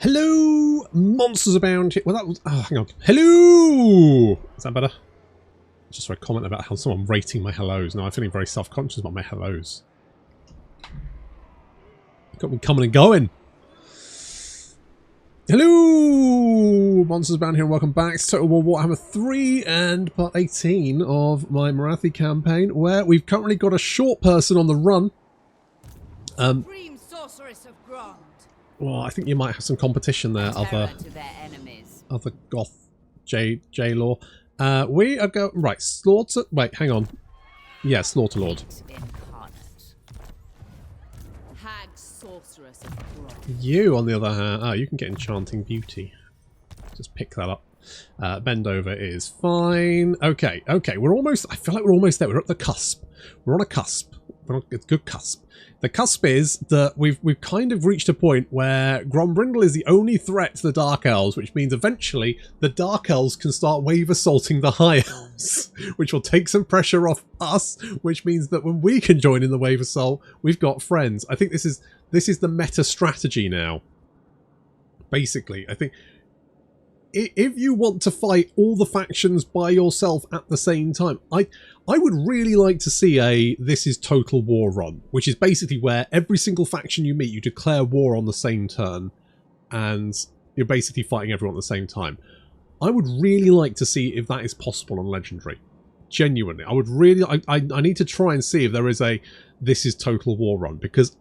Hello, monsters abound here. Well, that was... Oh, hang on. Hello! Is that better? Just for a comment about how someone rating my hellos. Now I'm feeling very self-conscious about my hellos. Got me coming and going. Hello, monsters abound here, and welcome back. It's Total War Warhammer 3 and part 18 of my Morathi campaign, where we've currently got a short person on the run. Well, I think you might have some competition there, other goth J-Law. We are going... Right, Slaughter... Wait, hang on. Yeah, Slaughter Lord. You, on the other hand... Oh, you can get Enchanting Beauty. Just pick that up. Bend over is fine. Okay, okay, we're almost... I feel like we're almost there. We're at the cusp. We're on a cusp. It's a good cusp. The cusp is that we've kind of reached a point where Grombrindal is the only threat to the Dark Elves, which means eventually the Dark Elves can start wave assaulting the High Elves, which will take some pressure off us, which means that when we can join in the wave assault, we've got friends. I think this is the meta strategy now. Basically, I think if you want to fight all the factions by yourself at the same time, I would really like to see a This is Total War run, which is basically where every single faction you meet, you declare war on the same turn, and you're basically fighting everyone at the same time. I would really like to see if that is possible on Legendary. Genuinely, I would really... I need to try and see if there is a This is Total War run, because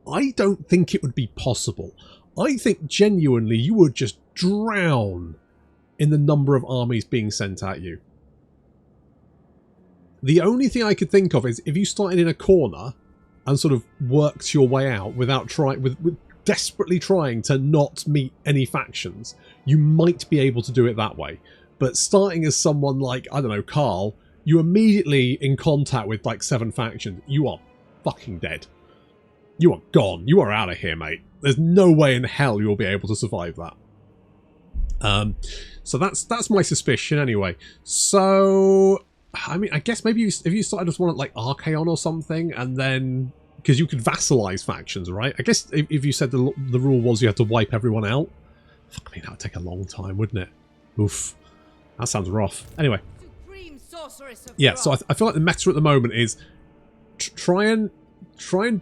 I don't think it would be possible. I think genuinely you would just drown in the number of armies being sent at you. The only thing I could think of is if you started in a corner and sort of worked your way out without trying, with desperately trying to not meet any factions, you might be able to do it that way. But starting as someone like, I don't know, Carl, you immediately in contact with like 7 factions, you are fucking dead. You are gone. You are out of here, mate. There's no way in hell you'll be able to survive that. So that's my suspicion anyway. So, I mean, I guess maybe if you started as one at like Archaon or something, and then... Because you could vassalize factions, right? I guess if you said the rule was you had to wipe everyone out. Fuck me, that would take a long time, wouldn't it? Oof. That sounds rough. Anyway. Yeah, so I feel like the meta at the moment is try and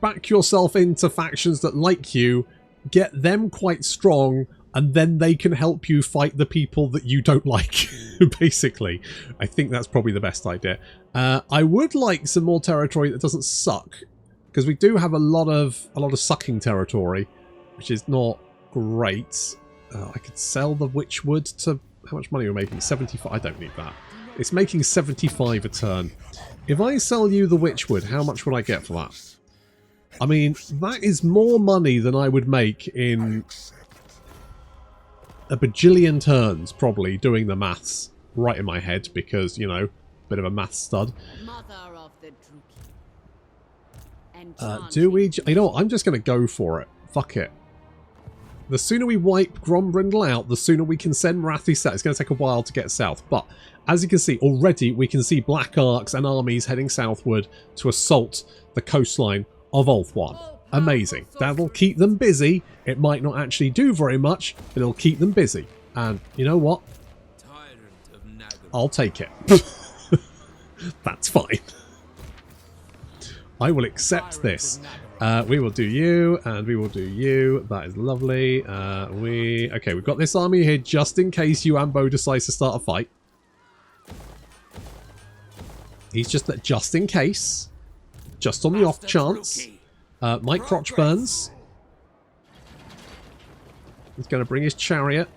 back yourself into factions that like you, get them quite strong, and then they can help you fight the people that you don't like, basically. I think that's probably the best idea. I would like some more territory that doesn't suck, because we do have a lot of sucking territory, which is not great. I could sell the Witchwood to... How much money are we making? 75? I don't need that. It's making 75 a turn. If I sell you the Witchwood, how much would I get for that? I mean, that is more money than I would make in a bajillion turns, probably, doing the maths right in my head, because, you know, bit of a maths stud. Do we... You know what? I'm just going to go for it. Fuck it. The sooner we wipe Grombrindal out, the sooner we can send Morathi south. It's going to take a while to get south, but as you can see, already we can see Black Arcs and armies heading southward to assault the coastline of Ulthuan. Amazing. That'll keep them busy. It might not actually do very much, but it'll keep them busy. And you know what? I'll take it. That's fine. I will accept this. We will do you, and we will do you. That is lovely. Okay, we've got this army here just in case Ambo decides to start a fight. He's just in case. Just on the off chance. Mike Crotchburns. He's going to bring his chariot.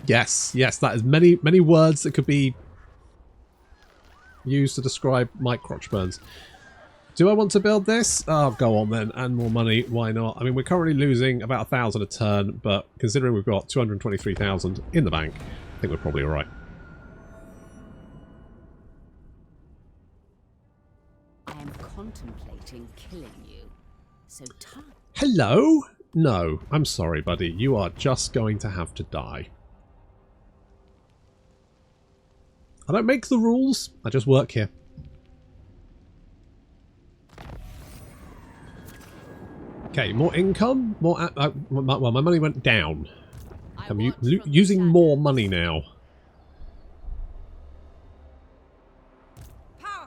Yes, yes, that is many words that could be used to describe Mike Crotchburns. Do I want to build this? Oh, go on then. And more money. Why not? I mean, we're currently losing about 1,000 a turn, but considering we've got 223,000 in the bank, I think we're probably alright. I am contemplating killing you. So Hello? No, I'm sorry, buddy. You are just going to have to die. I don't make the rules. I just work here. Okay, more income, more. Well, my money went down. I'm using more money now,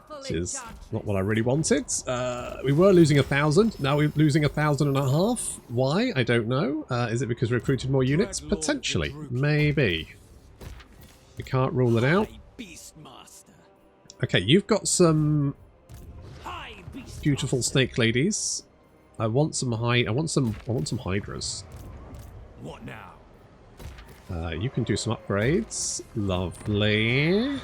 which is not what I really wanted. We were losing 1,000. Now we're losing 1,500. Why? I don't know. Is it because we recruited more units? Potentially. Maybe. We can't rule it out. Okay, you've got some beautiful snake ladies. I want some I want some hydras. What now? You can do some upgrades. Lovely.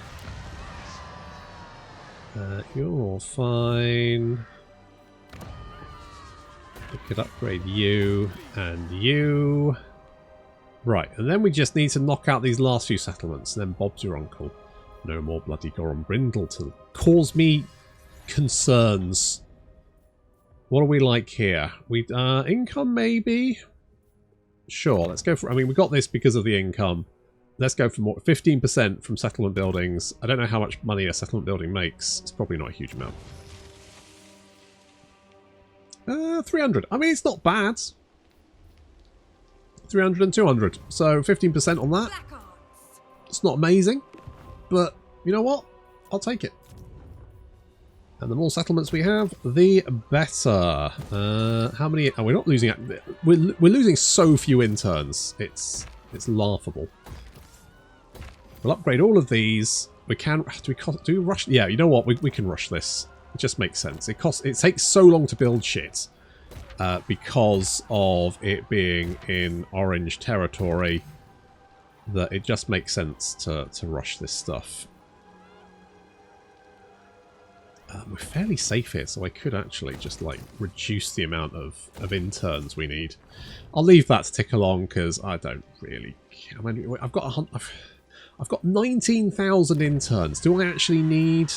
You're all fine. We could upgrade you and you. Right, and then we just need to knock out these last few settlements, and then Bob's your uncle. No more bloody Grombrindal to cause me concerns. What are we like here? We income maybe? Sure, let's go for... I mean, we got this because of the income. Let's go for more. 15% from settlement buildings. I don't know how much money a settlement building makes. It's probably not a huge amount. 300. I mean, it's not bad. 300 and 200. So 15% on that. It's not amazing. But you know what? I'll take it. And the more settlements we have, the better. How many? Oh, we're not losing. We're losing so few interns. It's laughable. We'll upgrade all of these. We can. Do we rush? Yeah, you know what? We can rush this. It just makes sense. It takes so long to build shit because of it being in orange territory that it just makes sense to rush this stuff. We're fairly safe here, so I could actually just like reduce the amount of interns we need. I'll leave that to tick along because I don't really care. I mean, I've got 19,000 interns. Do I actually need?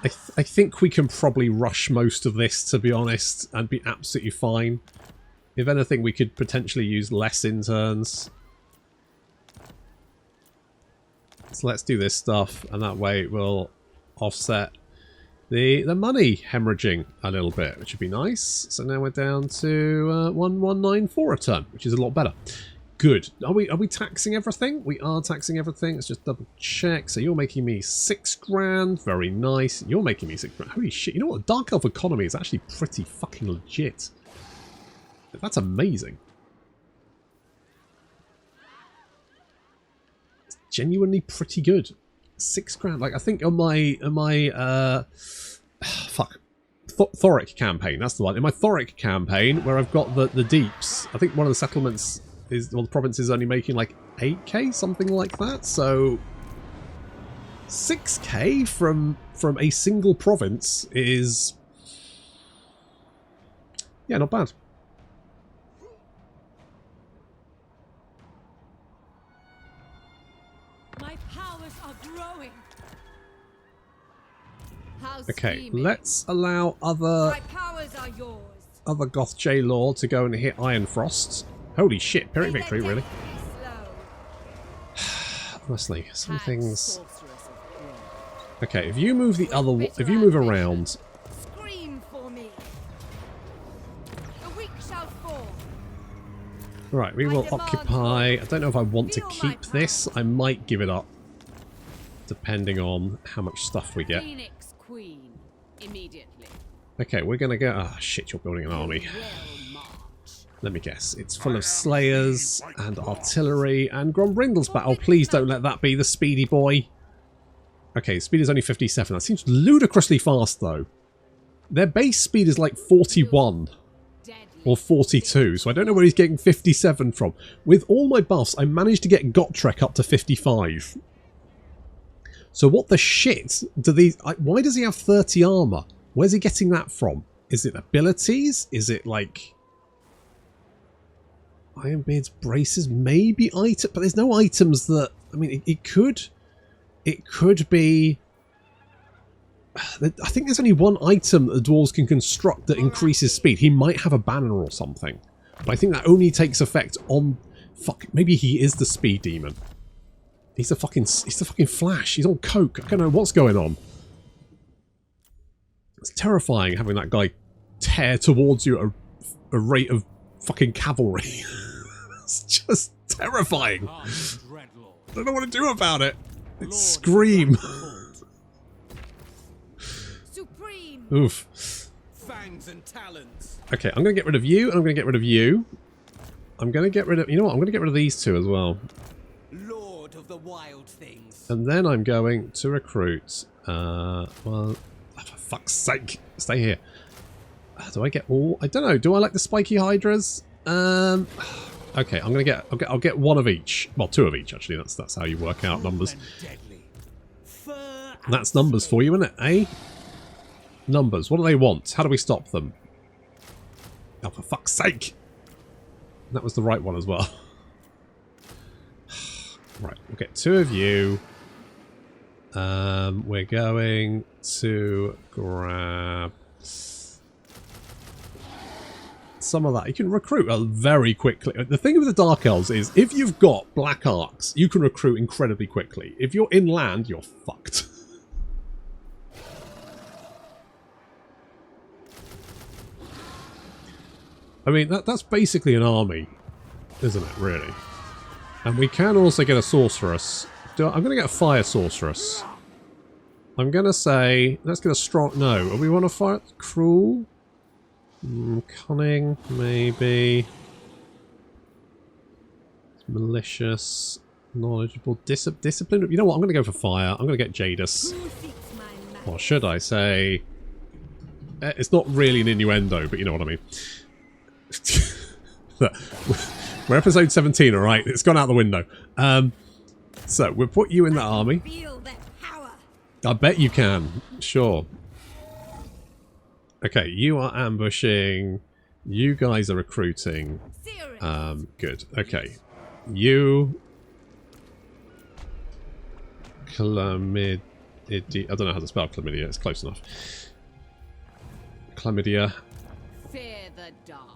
I think we can probably rush most of this, to be honest, and be absolutely fine. If anything, we could potentially use less interns. So let's do this stuff, and that way it will offset the money hemorrhaging a little bit, which would be nice. So now we're down to 1194 a turn, which is a lot better. Good. Are we taxing everything? We are taxing everything. Let's just double check. So you're making me 6 grand. Very nice. You're making me 6 grand. Holy shit. You know what? Dark Elf economy is actually pretty fucking legit. That's amazing. It's genuinely pretty good. 6 grand. Like, I think on my Thoric campaign, that's the one. In my Thoric campaign, where I've got the deeps, I think one of the settlements is, well, the province is only making like 8k, something like that. So 6k from a single province is, yeah, not bad. My powers are growing. Okay, let's allow other Goth J Law to go and hit Ironfrost. Holy shit, Pyrrhic victory, really? Honestly, some things. Okay, if you move the other, if you move around. Right, we will occupy. I don't know if I want to keep this. I might give it up, depending on how much stuff we get. Okay, we're gonna go. Ah, shit! You're building an army. Let me guess. It's full of slayers and artillery and Grombrindal's back. Oh, please don't let that be the speedy boy. Okay, speed is only 57. That seems ludicrously fast, though. Their base speed is like 41 or 42, so I don't know where he's getting 57 from. With all my buffs, I managed to get Gotrek up to 55. So what the shit do these... why does he have 30 armor? Where's he getting that from? Is it abilities? Is it like... Ironbeard's braces? Maybe item, but there's no items that... I mean, it could be... I think there's only one item that the dwarves can construct that increases speed. He might have a banner or something. But I think that only takes effect on... Fuck, maybe he is the speed demon. He's the fucking Flash. He's on coke. I don't know what's going on. It's terrifying having that guy tear towards you at a rate of fucking cavalry. It's just terrifying. I don't know what to do about it. It's Scream. Supreme. Oof. Fangs and talons. Okay, I'm going to get rid of you, and I'm going to get rid of you. I'm going to get rid of... You know what? I'm going to get rid of these two as well. Lord of the wild things. And then I'm going to recruit... well... Oh, for fuck's sake. Stay here. Do I get all... I don't know. Do I like the spiky hydras? Okay, I'm gonna get... I'll get one of each. Well, two of each, actually. That's how you work out numbers. That's numbers for you, isn't it, eh? Numbers. What do they want? How do we stop them? Oh, for fuck's sake! That was the right one as well. Right, we'll get two of you. We're going to grab some of that. You can recruit very quickly. The thing with the Dark Elves is if you've got Black Arcs, you can recruit incredibly quickly. If you're inland, you're fucked. I mean, that's basically an army, isn't it, really? And we can also get a Sorceress. I'm going to get a Fire Sorceress. I'm going to say, let's get a strong... No, we want to fight Cruel? Cunning, maybe. Malicious, knowledgeable, discipline. You know what? I'm going to go for Fire. I'm going to get Jadis. Or should I say... It's not really an innuendo, but you know what I mean. We're episode 17, alright? It's gone out the window. So, we'll put you in the army. I bet you can. Sure. Okay, you are ambushing. You guys are recruiting. Good. Okay. You... Chlamydia. I don't know how to spell chlamydia. It's close enough. Chlamydia. Fear the dark.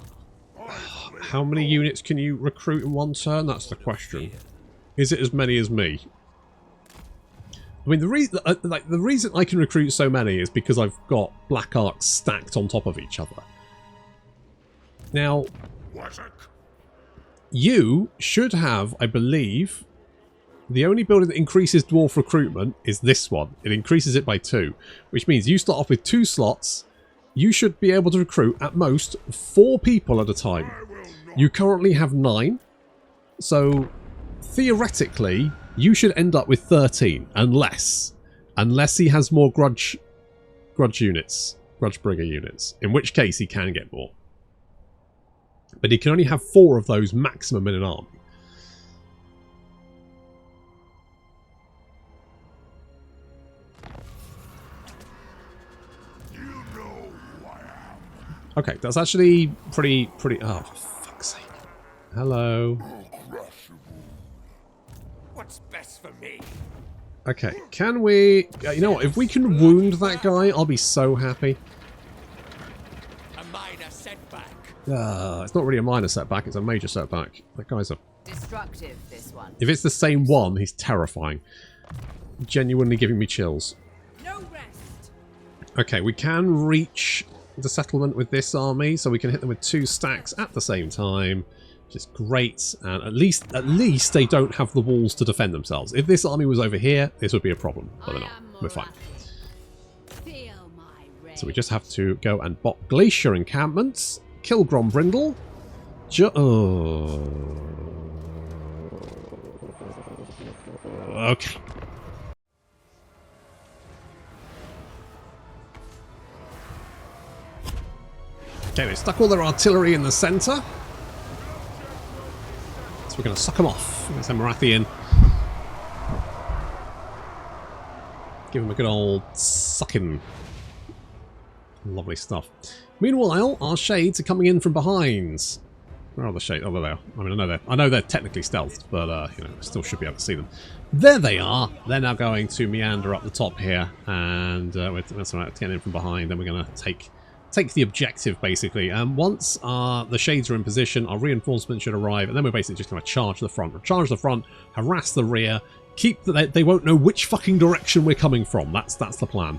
How many units can you recruit in one turn? That's the question. Is it as many as me? I mean, the reason I can recruit so many is because I've got Black Arcs stacked on top of each other. Now, you should have, I believe, the only building that increases Dwarf recruitment is this one. It increases it by 2, which means you start off with 2 slots. You should be able to recruit at most 4 people at a time. You currently have 9, so theoretically you should end up with 13, unless he has more grudge units, grudgebringer units, in which case he can get more. But he can only have 4 of those maximum in an army. Okay, that's actually pretty... Oh, for fuck's sake. Hello. What's best for me? Okay, can we... you know what, if we can wound that guy, I'll be so happy. A minor setback. It's not really a minor setback, it's a major setback. That guy's a... Destructive, this one. If it's the same one, he's terrifying. Genuinely giving me chills. No rest. Okay, we can reach the settlement with this army, so we can hit them with 2 stacks at the same time, which is great. And at least they don't have the walls to defend themselves. If this army was over here, this would be a problem, but they're not. We're fine. So we just have to go and bop Glacier encampments, kill Grombrindal. Okay. Okay, they stuck all their artillery in the centre. So we're going to suck them off. We're going to send Morathi in. Give them a good old sucking. Lovely stuff. Meanwhile, our shades are coming in from behind. Where are the shades? Oh, there they are. I mean, I know they're technically stealthed, but you know, still should be able to see them. There they are. They're now going to meander up the top here, and that's right. Getting in from behind. Then we're going to take the objective, basically. And once the shades are in position, our reinforcements should arrive, and then we're basically just going to charge the front. Charge the front, harass the rear, keep they won't know which fucking direction we're coming from. That's the plan.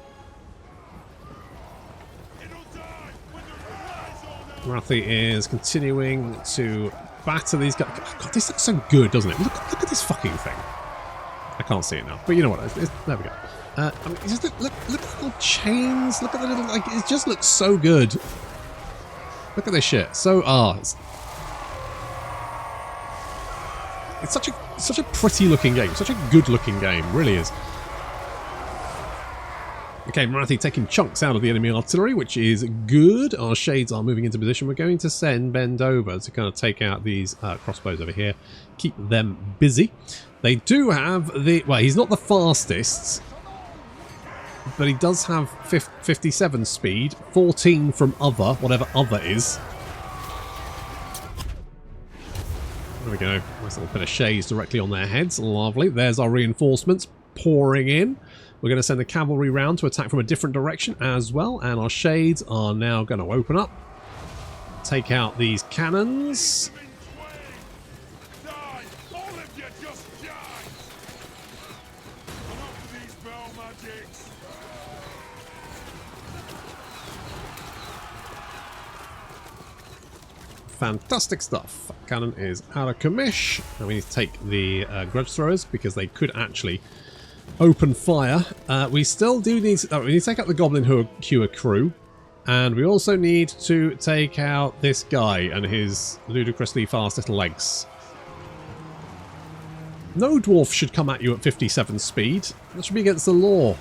Morathi is continuing to batter these guys. God, this looks so good, doesn't it? Look at this fucking thing. I can't see it now, but you know what? There we go. I mean, just look at the little chains. Look at the little, like, it just looks so good. Look at this shit. So, it's such a pretty looking game, such a good looking game, really is. Okay, Morathi taking chunks out of the enemy artillery, which is good. Our shades are moving into position. We're going to send Bend over to kind of take out these crossbows over here, keep them busy. They do have the, well, he's not the fastest, but he does have 57 speed, 14 from other, whatever other is. There we go. Nice little bit of shades directly on their heads. Lovely. There's our reinforcements pouring in. We're going to send the cavalry round to attack from a different direction as well. And our shades are now going to open up. Take out these cannons. Fantastic stuff. Cannon is out of commish. And we need to take the grudge throwers because they could actually open fire. We still do need to, we need to take out the Goblin Hewer crew. And we also need to take out this guy and his ludicrously fast little legs. No dwarf should come at you at 57 speed. That should be against the law.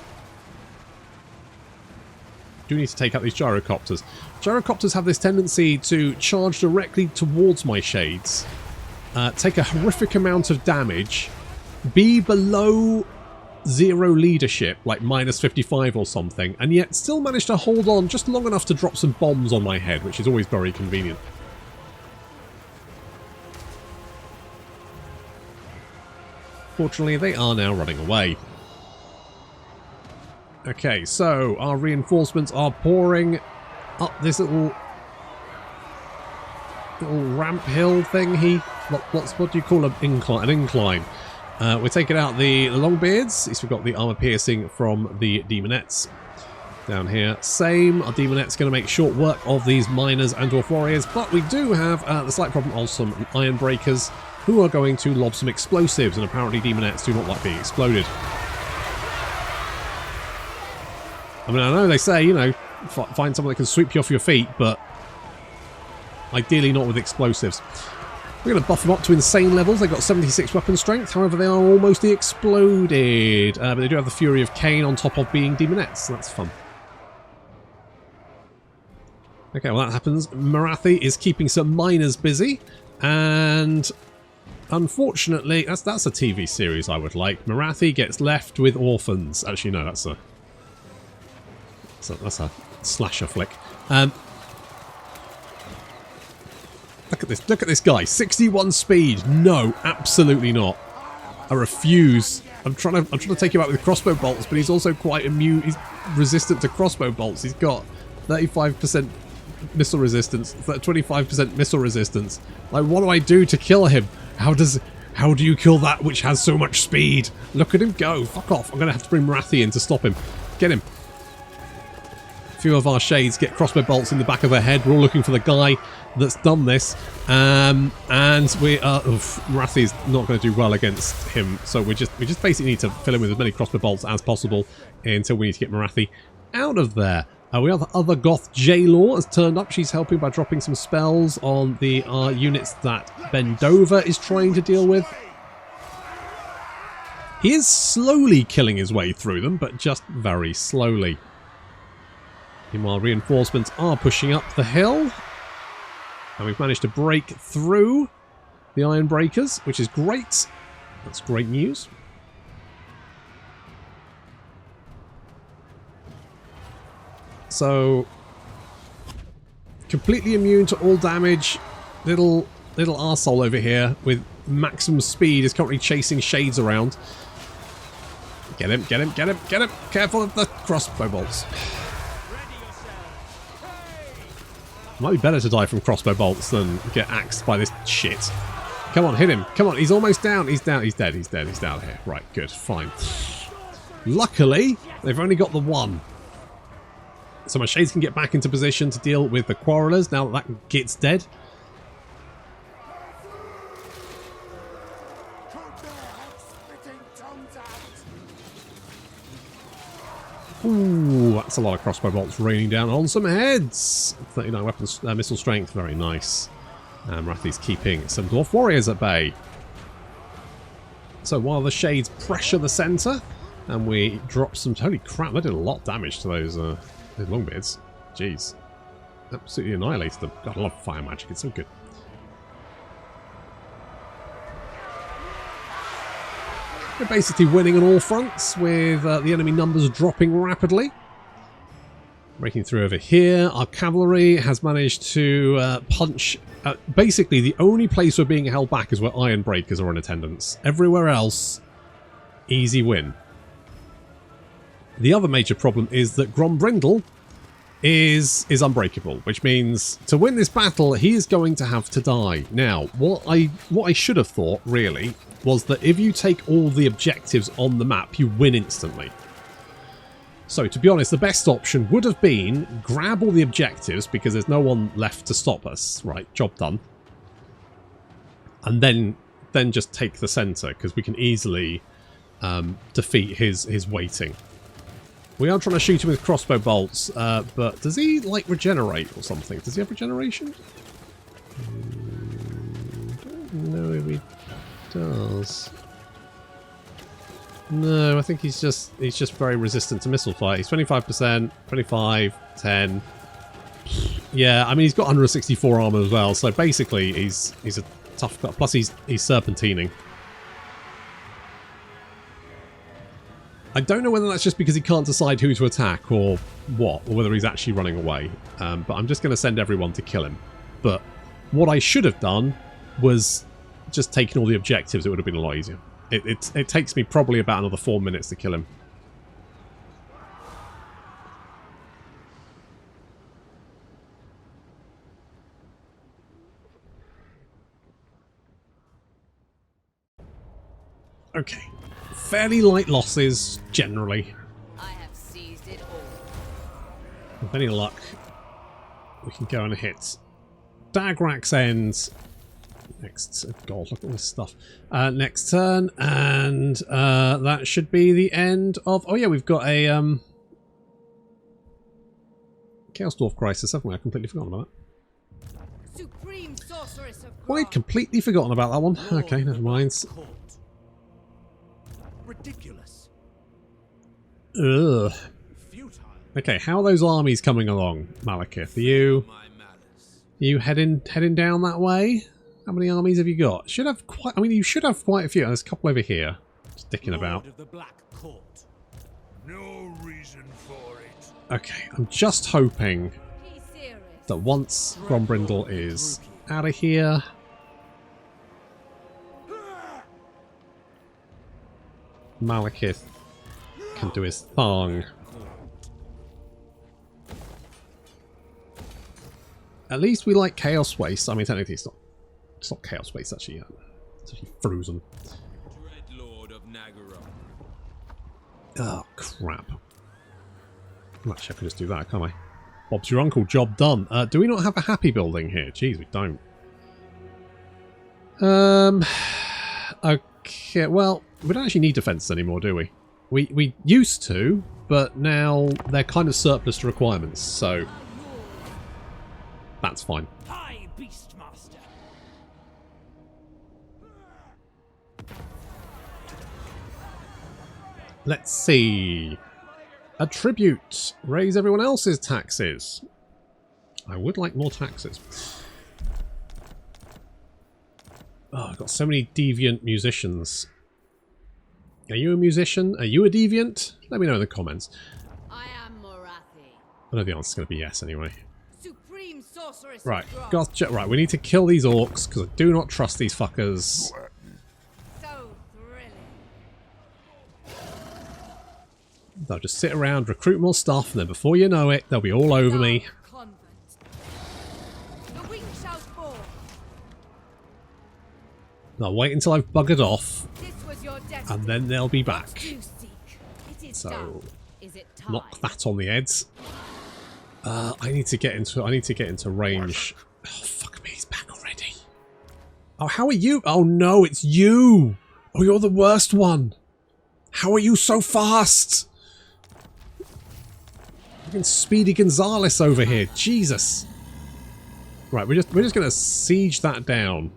Do need to take out these gyrocopters. Gyrocopters have this tendency to charge directly towards my shades, take a horrific amount of damage, be below 0 leadership, like minus 55 or something, and yet still manage to hold on just long enough to drop some bombs on my head, which is always very convenient. Fortunately, they are now running away. Okay, so our reinforcements are pouring up this little ramp hill thingy. What do you call an incline? An incline. We're taking out the Longbeards. At least we've got the armor piercing from the Demonettes. Down here, same. Our Demonettes going to make short work of these miners and dwarf warriors, but we do have the slight problem of some iron breakers who are going to lob some explosives, and apparently Demonettes do not like being exploded. I mean, I know they say, you know, find someone that can sweep you off your feet, but ideally not with explosives. We're going to buff them up to insane levels. They've got 76 weapon strength, however they are almost exploded. But they do have the Fury of Cain on top of being Demonettes, so that's fun. Okay, well that happens. Morathi is keeping some miners busy, and unfortunately, that's a TV series I would like. Morathi gets left with orphans. Actually, no, that's a slasher flick. Look at this guy. 61 speed. No, absolutely not. I refuse. I'm trying to take him out with crossbow bolts, but he's also quite immune. He's resistant to crossbow bolts. He's got 35% missile resistance, 25% missile resistance. Like, what do I do to kill him? How do you kill that which has so much speed? Look at him go. Fuck off. I'm going to have to bring Morathi in to stop him. Get him. A few of our shades get crossbow bolts in the back of their head. We're all looking for the guy that's done this. And we are... Morathi's not going to do well against him. So we just basically need to fill him with as many crossbow bolts as possible until we need to get Morathi out of there. We have the other Goth J-Law has turned up. She's helping by dropping some spells on the units that Bendover is trying to deal with. He is slowly killing his way through them, but just very slowly. Meanwhile, reinforcements are pushing up the hill. And we've managed to break through the iron breakers, which is great. That's great news. So, completely immune to all damage. Little arsehole over here with maximum speed is currently chasing shades around. Get him, get him, get him, get him! Careful of the crossbow bolts. Might be better to die from crossbow bolts than get axed by this shit. Come on, hit him. Come on, he's almost down. He's down. He's dead. He's dead. He's down here. Right, good. Fine. Luckily, they've only got the one. So my shades can get back into position to deal with the quarrelers now that that git's dead. Ooh, that's a lot of crossbow bolts raining down on some heads. 39 weapons, missile strength, very nice. Morathi's keeping some dwarf warriors at bay. So while the shades pressure the centre, and we drop some... Holy crap, they did a lot of damage to those longbeards. Jeez. Absolutely annihilated them. Got a lot of fire magic, it's so good. We're basically winning on all fronts with the enemy numbers dropping rapidly. Breaking through over here. Our cavalry has managed to punch... basically, the only place we're being held back is where iron breakers are in attendance. Everywhere else, easy win. The other major problem is that Grombrindal is unbreakable, which means to win this battle, he is going to have to die. Now, what I should have thought, really, was that if you take all the objectives on the map, you win instantly. So, to be honest, the best option would have been grab all the objectives, because there's no one left to stop us. Right, job done. And then just take the centre, because we can easily defeat his waiting. We are trying to shoot him with crossbow bolts, but does he, like, regenerate or something? Does he have regeneration? Don't know if he does. No, I think he's just very resistant to missile fire. He's 25%, 25, 10. Yeah, I mean, he's got 164 armor as well, so basically he's a tough guy. Plus he's serpentining. I don't know whether that's just because he can't decide who to attack or what, or whether he's actually running away. But I'm just going to send everyone to kill him. But what I should have done was just taken all the objectives. It would have been a lot easier. It takes me probably about another 4 minutes to kill him. Okay. Fairly light losses, generally. I have seized it all. With any luck, we can go and hit Dagrak's end next. God, look at all this stuff. Next turn, and that should be the end of. Oh yeah, we've got a Chaos Dwarf Crisis, haven't we? I've completely forgotten about it. Supreme sorceress of Well, I'd completely forgotten about that one. Okay, never mind. Ridiculous. Ugh. Futile. Okay, how are those armies coming along, Malekith? Are you heading down that way? How many armies have you got? Should have quite. I mean, you should have quite a few. There's a couple over here, sticking about. Of the Black Court. No reason for it. Okay, I'm just hoping that once Grombrindal is out of here, Malekith can do his thong. At least we like Chaos Waste. I mean, technically it's not Chaos Waste, actually. It's actually frozen. Dreadlord of Nagaroth. Oh, crap. Actually, I can just do that, can't I? Bob's your uncle, job done. Do we not have a happy building here? Jeez, we don't. Okay, well, we don't actually need defences anymore, do we? We used to, but now they're kind of surplus to requirements, so that's fine. Hi, Beastmaster. Let's see. A tribute. Raise everyone else's taxes. I would like more taxes. Oh, I've got so many deviant musicians. Are you a musician? Are you a deviant? Let me know in the comments. I am Morathi. I know the answer's going to be yes anyway. Supreme sorceress. Right, of Dwarf. gotcha. Right, we need to kill these orcs because I do not trust these fuckers. So thrilling. They'll just sit around, recruit more stuff, and then before you know it, they'll be all over me. Convent. The weak shall fall. They'll wait until I've buggered off, This was your destiny. and then they'll be What back. do you seek? It is So, done. Is it time? knock that on the heads. I need to get into range. Oh, fuck me, he's back already. Oh, how are you? Oh no, it's you! Oh, you're the worst one! How are you so fast? Fucking Speedy Gonzales over here, Jesus! Right, we're just gonna siege that down.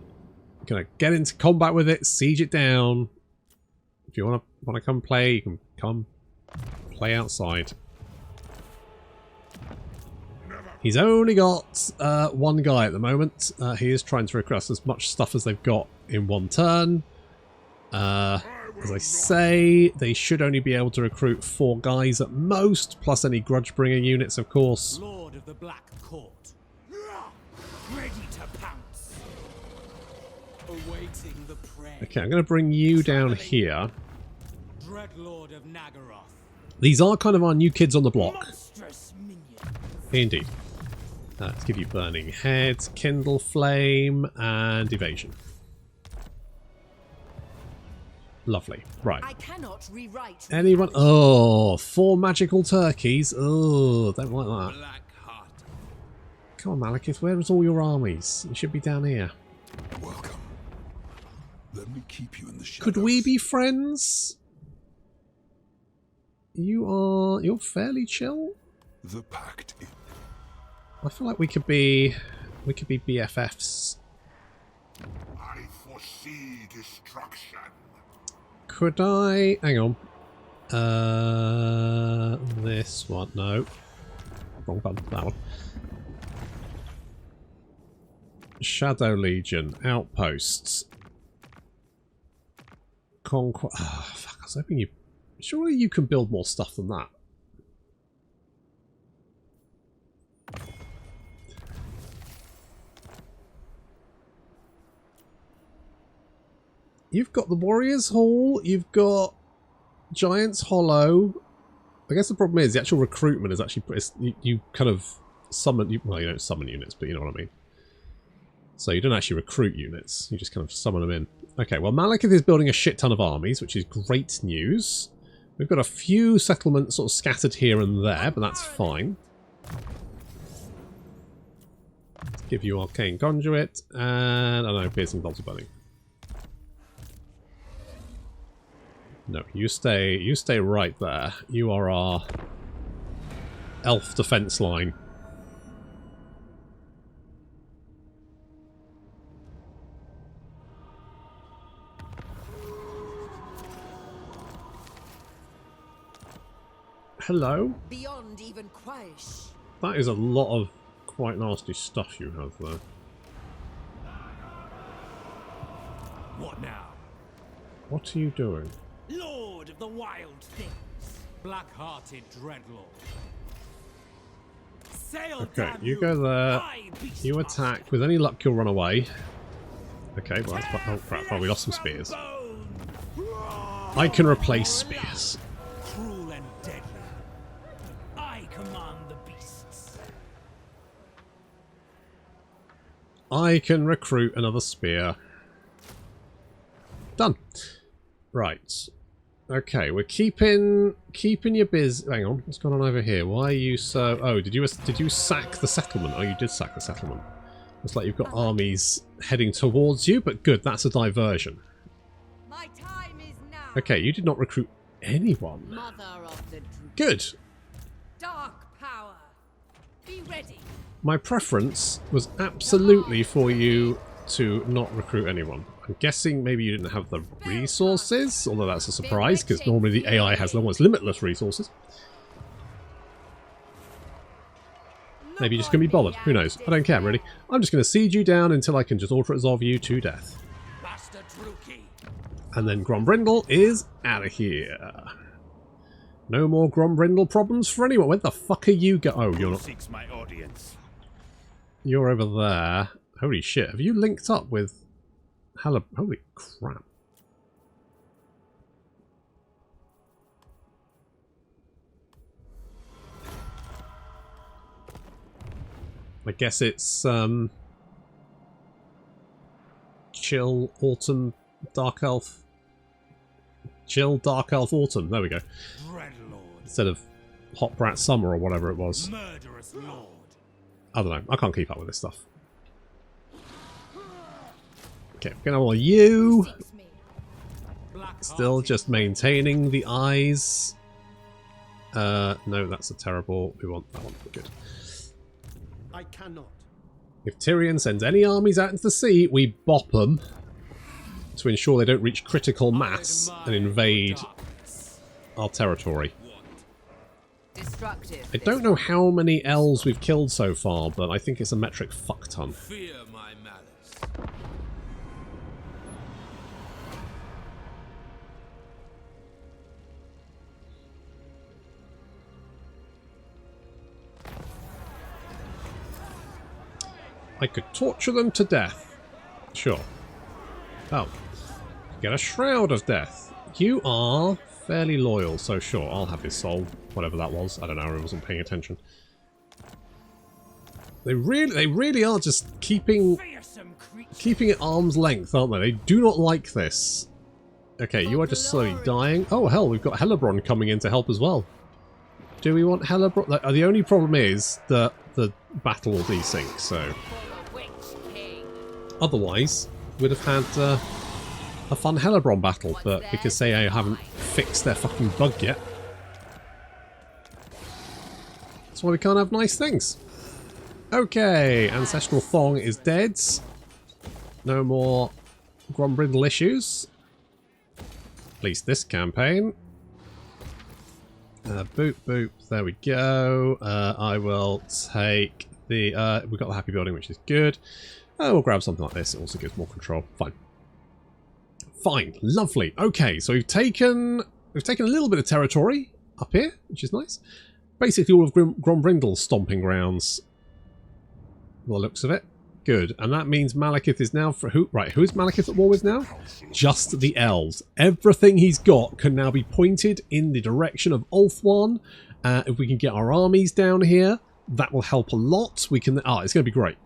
Gonna get into combat with it, siege it down. If you wanna come play, you can come play outside. He's only got one guy at the moment. He is trying to recruit as much stuff as they've got in one turn. As I say, they should only be able to recruit 4 guys at most, plus any grudge-bringer units, of course. Lord of the Black Court, ready to pounce, awaiting the prey. Okay, I'm going to bring you down here. Dreadlord of Nagaroth. These are kind of our new kids on the block. Monstrous minion. Indeed. Let's give you Burning Head, Kindle Flame, and Evasion. Lovely. Right. I cannot rewrite. Anyone? Oh, 4 magical turkeys. Oh, don't like that. Black Heart. Come on, Malekith. Where is all your armies? You should be down here. Welcome. Let me keep you in the shadows. Could we be friends? You're fairly chill. The pact. I feel like we could be BFFs. I foresee destruction. Could I? Hang on. This one. No. Wrong button. That one. Shadow Legion. Outposts. Conquest. Oh, fuck. I was hoping you... Surely you can build more stuff than that. You've got the Warriors Hall, you've got Giants Hollow. I guess the problem is the actual recruitment is actually... You kind of summon... Well, you don't summon units, but you know what I mean. So you don't actually recruit units, you just kind of summon them in. Okay, well Malekith is building a shit ton of armies, which is great news. We've got a few settlements sort of scattered here and there, but that's fine. Let's give you Arcane Conduit, and I don't know, Piercing Bolts of Burning. No, you stay right there. You are our elf defense line. Hello? Beyond even Quaish. That is a lot of quite nasty stuff you have there. What now? What are you doing? Lord of the Wild Things. Black-hearted Dreadlord. Sail Okay, damn you go there. high beast You master. attack. With any luck, you'll run away. Okay, well, that's... Oh, crap. Oh, we lost some spears. Bone. I can replace spears. Cruel and deadly. I command the beasts. I can recruit another spear. Done. Right. Okay, we're keeping your biz. Hang on, what's going on over here? Why are you so? Oh, did you sack the settlement? Oh, you did sack the settlement. Looks like you've got armies heading towards you, but good, that's a diversion. My time is now. Okay, you did not recruit anyone. Mother of the Good. dark power. Be ready. My preference was absolutely for you to not recruit anyone. I'm guessing maybe you didn't have the resources, although that's a surprise, because normally the AI has almost limitless resources. Maybe you're just going to be bothered. Who knows? I don't care, really. I'm just going to siege you down until I can just auto-resolve you to death. Master Druki. And then Grombrindal is out of here. No more Grombrindal problems for anyone. Where the fuck are you go? Oh, you're not... Seeks my audience. You're over there. Holy shit. Have you linked up with... Holy crap. I guess it's Chill Autumn Dark Elf. Chill Dark Elf Autumn. There we go. Dreadlord. Instead of Hot Brat Summer or whatever it was. Murderous lord. I don't know. I can't keep up with this stuff. Okay, we're gonna have you. Still just maintaining the eyes. No, that's a terrible. We want that one. We're good. I cannot. If Tyrion sends any armies out into the sea, we bop them to ensure they don't reach critical mass and invade our territory. Destructive. I don't know how many elves we've killed so far, but I think it's a metric fuck ton. Fear my malice. I could torture them to death. Sure. Oh. Get a Shroud of Death. You are fairly loyal, so sure, I'll have his soul. Whatever that was. I don't know, I wasn't paying attention. They really are just keeping at arm's length, aren't they? They do not like this. Okay, you are just slowly dying. Oh hell, we've got Hellebron coming in to help as well. Do we want Hellebron? The only problem is that the battle will desync, so... Otherwise, we'd have had a fun Hellebron battle, but because they haven't fixed their fucking bug yet. That's why we can't have nice things. Okay, Ancestral Thong is dead. No more Grombrindal issues. At least this campaign. Boop, boop. There we go. I will take the... we've got the Happy Building, which is good. We'll grab something like this. It also gives more control. Fine. Fine. Lovely. Okay, so we've taken a little bit of territory up here, which is nice. Basically all of Grombrindal's stomping grounds. By the looks of it. Good. And that means Malekith is now for who? Right, who is Malekith at war with now? Just the elves. Everything he's got can now be pointed in the direction of Ulthuan. If we can get our armies down here, that will help a lot. We can. Ah, it's going to be great.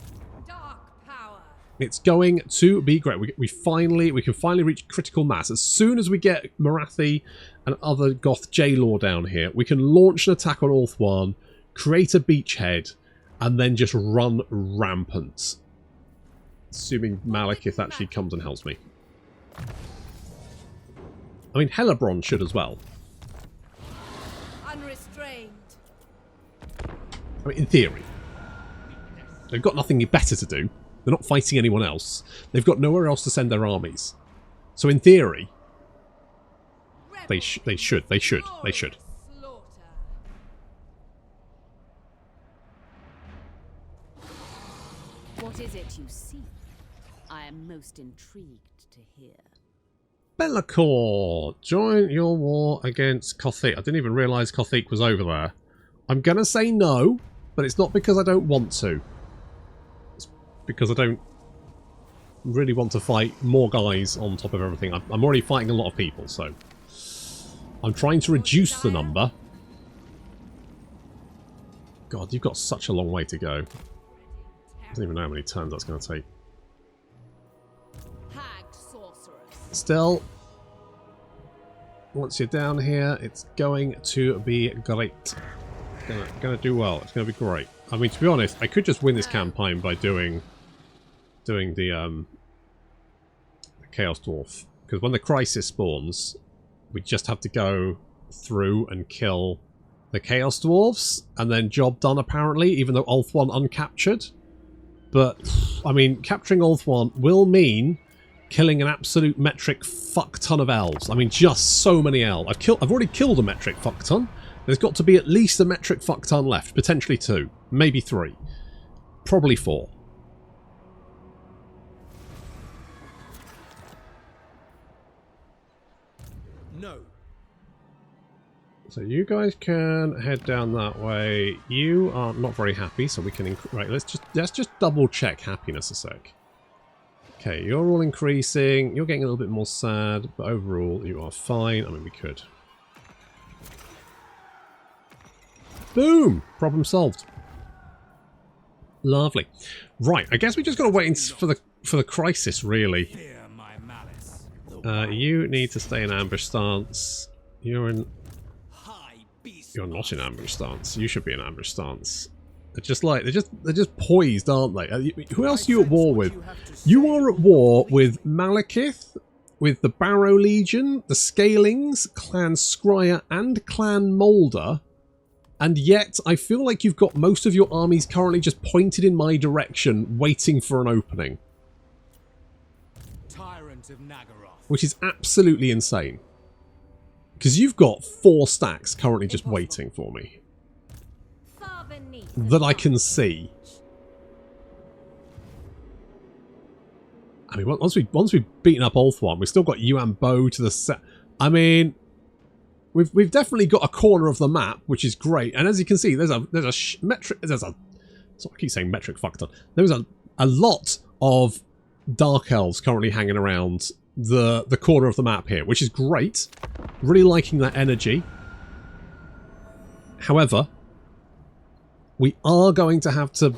It's going to be great. We can finally reach critical mass. As soon as we get Morathi and other Goth J-Law down here, we can launch an attack on Ulthuan, create a beachhead, and then just run rampant. Assuming Malekith actually comes and helps me. I mean, Hellebron should as well. Unrestrained. I mean, in theory. They've got nothing better to do. They're not fighting anyone else. They've got nowhere else to send their armies. So in theory, they should. What is it you seek? I am most intrigued to hear. Be'lakor, join your war against Kothic. I didn't even realise Kothic was over there. I'm going to say no, but it's not because I don't want to. It's because I don't really want to fight more guys on top of everything. I'm already fighting a lot of people, so... I'm trying to reduce the number. God, you've got such a long way to go. I don't even know how many turns that's going to take. Still, once you're down here, it's going to be great. Going to do well. It's going to be great. I mean, to be honest, I could just win this campaign by doing the Chaos Dwarf, because when the crisis spawns, we just have to go through and kill the Chaos Dwarfs, and then job done apparently, even though Ulthuan uncaptured. But, I mean, capturing Ulthuan will mean killing an absolute metric fuck ton of elves. I mean, just so many elves. I've already killed a metric fuck ton. There's got to be at least a metric fuck ton left. Potentially 2. Maybe 3. Probably 4. No. So you guys can head down that way. You are not very happy, so we can... Right, let's just double check happiness a sec. Okay, you're all increasing. You're getting a little bit more sad, but overall you are fine. I mean, we could. Boom! Problem solved. Lovely. Right, I guess we just got to wait for the crisis, really. You need to stay in ambush stance. You're You're not in ambush stance. You should be in ambush stance. They're just like they're just poised, aren't they? Who else are you at war with? You are at war with Malekith, with the Barrow Legion, the Scalings, Clan Scryer, and Clan Moulder. And yet, I feel like you've got most of your armies currently just pointed in my direction, waiting for an opening. Tyrant of Nagaroth. Which is absolutely insane. Because you've got 4 stacks currently just waiting for me. Far beneath That I can see. I mean, once we've beaten up Ulthuan, we've still got Yuan Bo to the set. I mean, we've definitely got a corner of the map, which is great. And as you can see, there's a I keep saying metric fucked up. There's a lot of Dark Elves currently hanging around the corner of the map here, which is great. Really liking that energy. However, we are going to have to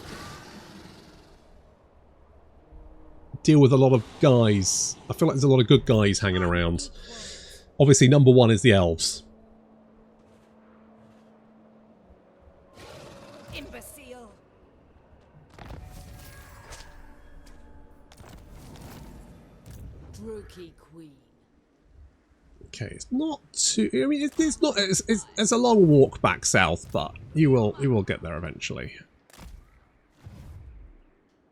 deal with a lot of guys. I feel like there's a lot of good guys hanging around. Obviously, number 1 is the elves. imbecile. Droki Queen. Okay, it's not too. I mean, it's not. It's a long walk back south, but you will get there eventually.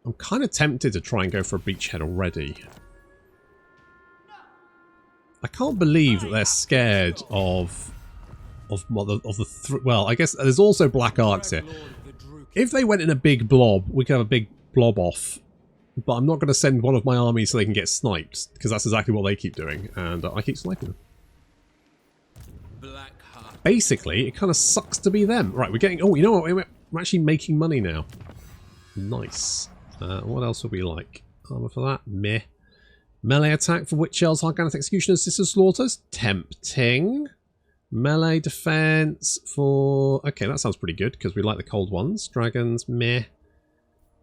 I'm kind of tempted to try and go for a beachhead already. I can't believe that they're scared of well, I guess there's also Black Arcs here. If they went in a big blob, we could have a big blob off. But I'm not going to send one of my armies so they can get sniped, because that's exactly what they keep doing, and I keep sniping them. Basically, it kind of sucks to be them. Right, we're getting... Oh, you know what? We're actually making money now. Nice. What else would we like? Armor for that? Meh. Melee attack for Witch Elves, Harganeth Executioners, Sister Slaughters? Tempting. Melee defense for... Okay, that sounds pretty good, because we like the cold ones. Dragons? Meh.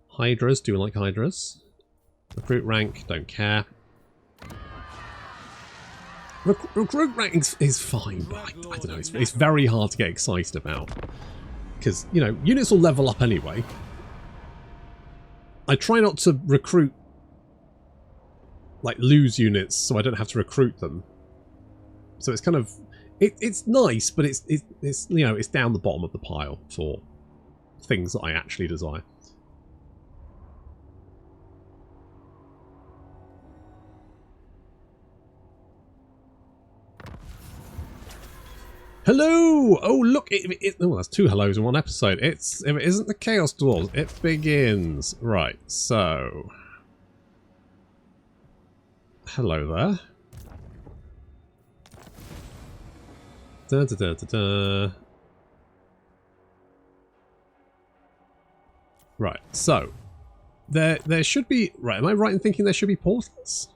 Hydras? Do we like Hydras? Recruit rank? Don't care. Recruit rank is fine, but I don't know. It's very hard to get excited about. Because, you know, units will level up anyway. I try not to recruit... like, lose units so I don't have to recruit them. So it's kind of... It's nice, but it's you know, it's down the bottom of the pile for things that I actually desire. Hello! Oh, look! Oh, that's 2 hellos in one episode. If it isn't the Chaos Dwarves, it begins. Right, so... Hello there. Da da da da da. Right, so... There should be... Right, am I right in thinking there should be portals?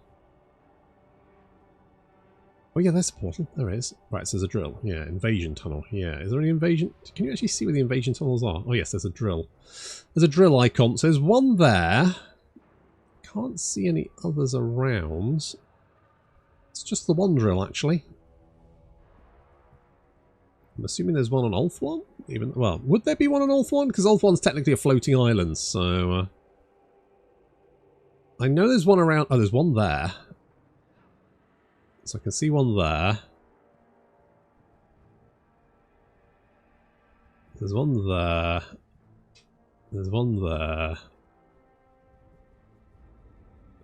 Oh yeah, there's a portal. There is. Right, so there's a drill. Yeah, invasion tunnel. Yeah, is there any invasion? Can you actually see where the invasion tunnels are? Oh yes, there's a drill. There's a drill icon. So there's one there. Can't see any others around. It's just the one drill, actually. I'm assuming there's one on Ulthuan? Well, would there be one on Ulthuan? Because Ulthuan's technically a floating island, so... I know there's one around... Oh, there's one there. So I can see one there. There's one there. There's one there.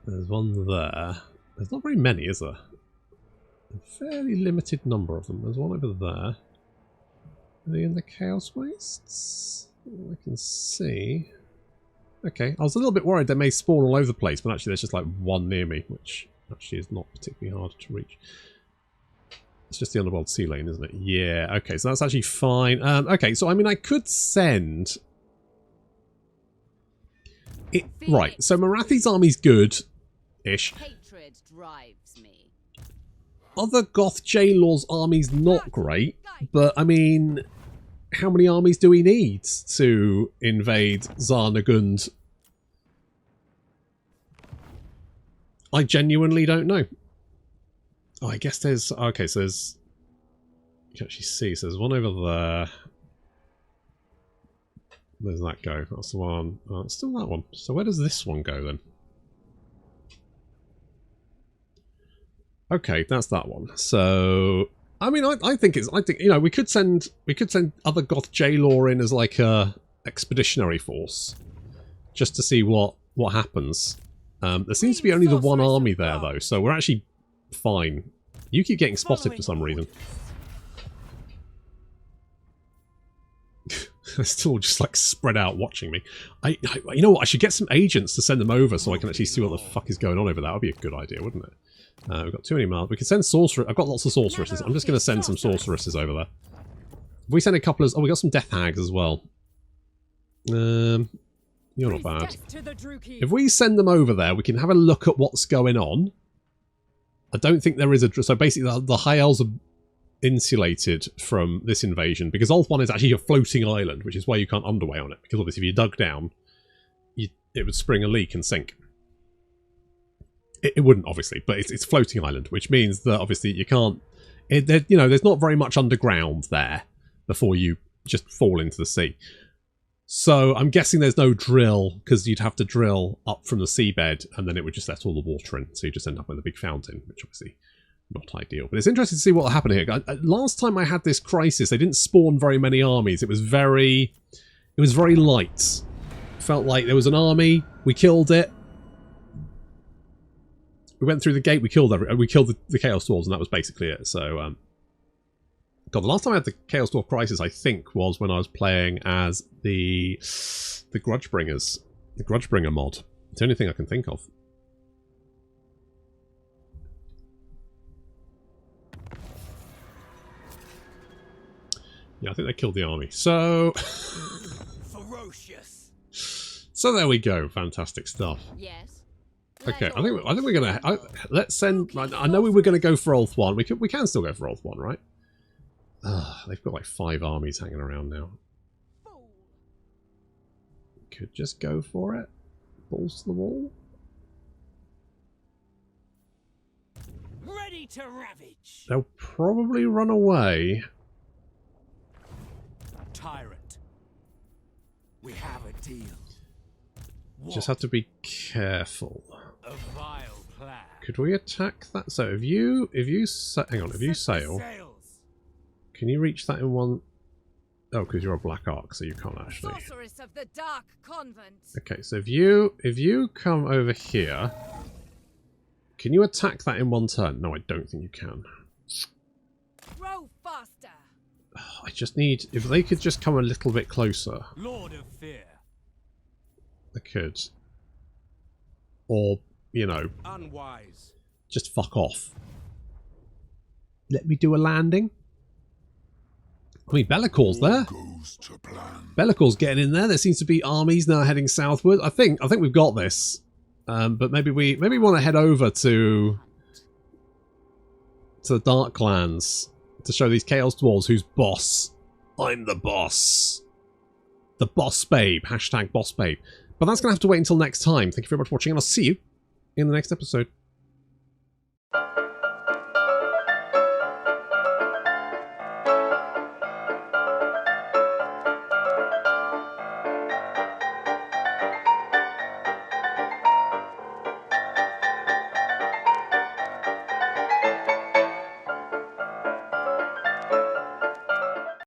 There's one there. There's not very many, is there? A fairly limited number of them. There's one over there. Are they in the Chaos Wastes? I can see. Okay, I was a little bit worried they may spawn all over the place, but actually there's just like one near me, which... actually is not particularly hard to reach. It's just the underworld sea lane, isn't it? Yeah, okay, so that's actually fine. Okay, so I mean, I could send... it. Right, so Morathi's army's good-ish. Hatred drives me. Other Goth J-Law's army's not great, but I mean, how many armies do we need to invade Zarnagund? I genuinely don't know. Oh, I guess there's... Okay, so there's... You can actually see, so there's one over there. Where does that go? That's the one. Oh, it's still that one. So where does this one go then? Okay, that's that one. So I mean, I think you know, we could send other Goth J-Law in as like a expeditionary force, just to see what happens. There seems to be only the one army there though, so we're actually fine. You keep getting spotted for some reason. They're still just like spread out watching me. You know what? I should get some agents to send them over so I can actually see what the fuck is going on over there. That would be a good idea, wouldn't it? We've got too many miles. We can send sorcerers. I've got lots of sorceresses. I'm just going to send some sorceresses over there. If we send a couple of... Oh, we got some death hags as well. You're not bad. If we send them over there, we can have a look at what's going on. I don't think there is a... So basically, the High Elves are insulated from this invasion because Ulthuan is actually a floating island, which is why you can't underway on it. Because obviously, if you dug down, it would spring a leak and sink. It wouldn't, obviously, but it's a floating island, which means that obviously you can't... you know, there's not very much underground there before you just fall into the sea. So I'm guessing there's no drill, because you'd have to drill up from the seabed, and then it would just let all the water in. So you just end up with a big fountain, which obviously not ideal. But it's interesting to see what will happen here. Last time I had this crisis, they didn't spawn very many armies. It was very light. It felt like there was an army, we killed it. We went through the gate, we killed the Chaos Dwarves, and that was basically it. So, God, the last time I had the Chaos Dwarf Crisis, I think, was when I was playing as the Grudgebringers. The Grudgebringer mod. It's the only thing I can think of. Yeah, I think they killed the army. So... Ferocious. So there we go. Fantastic stuff. Yes. Okay, I think we're gonna let's send. I know we were gonna go for Ulthuan. We can still go for Ulthuan, right? They've got like 5 armies hanging around now. Could just go for it. Balls to the wall. Ready to ravage. They'll probably run away. Tyrant. We have a deal. Just have to be careful. A vile plan. Could we attack that? So if you hang on, if you sail, can you reach that in one? Oh, because you're a black arc, so you can't actually. Sorceress of the Dark Convent. Okay, so if you come over here, can you attack that in one turn? No, I don't think you can. Grow faster. I just need, if they could just come a little bit closer. Lord of Fear. I could. Or, you know, Unwise. just fuck off. Let me do a landing. I mean, Bellacor's there. Goes to plan. Bellacor's getting in there. There seems to be armies now heading southward. I think we've got this. But maybe we want to head over to the Darklands to show these Chaos Dwarves who's boss. I'm the boss. The boss babe. Hashtag boss babe. But that's going to have to wait until next time. Thank you very much for watching, and I'll see you in the next episode.